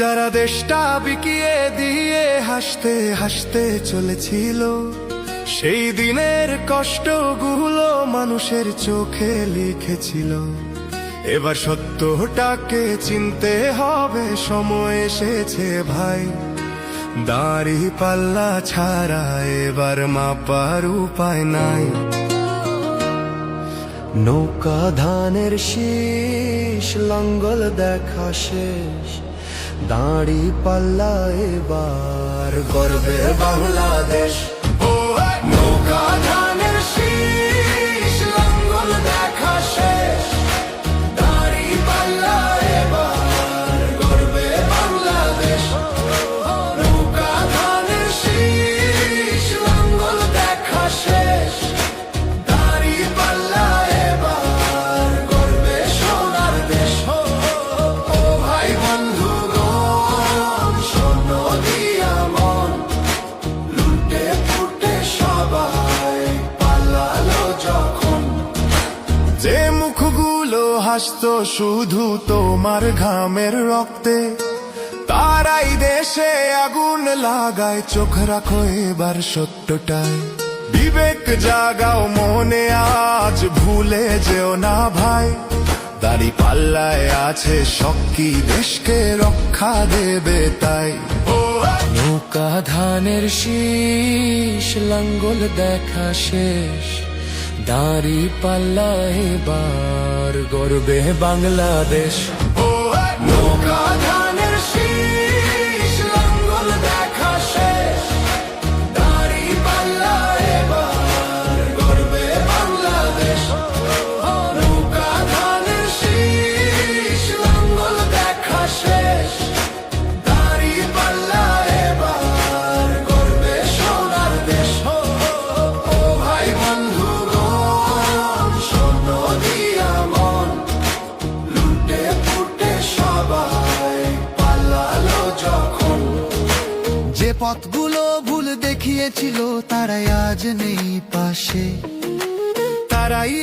যারা দেশটা বিকিয়ে দিয়ে হাসতে হাসতে চলেছিল, সেই দিনের কষ্টগুলো মানুষের চোখে লিখেছিল। এবার সত্যটাকে চিনতে হবে, সময় এসেছে ভাই। দাড়ি পাল্লা ছাড়া এবার মাপার উপায় নাই। নৌকা ধানের শীষ, লাঙ্গল দেখা শেষ, দাড়ি পাল্লা এবার গর্বে বাংলাদেশ। নৌকা ধানের শীষ, লাঙ্গল দেখা শেষ, দাড়ি পাল্লা এবার গর্বে বাংলাদেশ। নৌকা ধানের শীষ, লাঙ্গল দেখা শেষ, দাড়ি পাল্লা এবার গর্বে সোনার দেশ। ও ভাই বন্ধুগণ, শোনো দিয়া মন, লুটে ফুটে সবাই পালালো যখন। যে মুখগুলো হাসতো শুধু তোমার ঘামের রক্তে, তারাই দেশে আগুন লাগায়। চোখ রাখো এবার সত্যটায়, বিবেক জাগাও মনে, আজ ভুলে যেও না ভাই। দাড়ি পাল্লায় আছে শক্তি, দেশকে রক্ষা দেবে তাই। নৌকা ধানের শীষ, লাঙ্গল দেখা শেষ, দাড়ি পাল্লা এবার গর্বে বাংলাদেশ। নৌকা ধানের শীষ, লাঙ্গল দেখা শেষ, দাড়ি পাল্লা এবার গর্বে বাংলাদেশ। নৌকা ধানের শীষ, লাঙ্গল দেখা শেষ, দাড়ি পাল্লা এবার গর্বে সোনার দেশ। ও ভাই বন্ধুগণ, শোনো দিয়া মন, লুটে ফুটে সবাই পালালো যখন। যে পথগুলো ভুল দেখিয়েছিল, তারাই আজ নেই পাশে, তারাই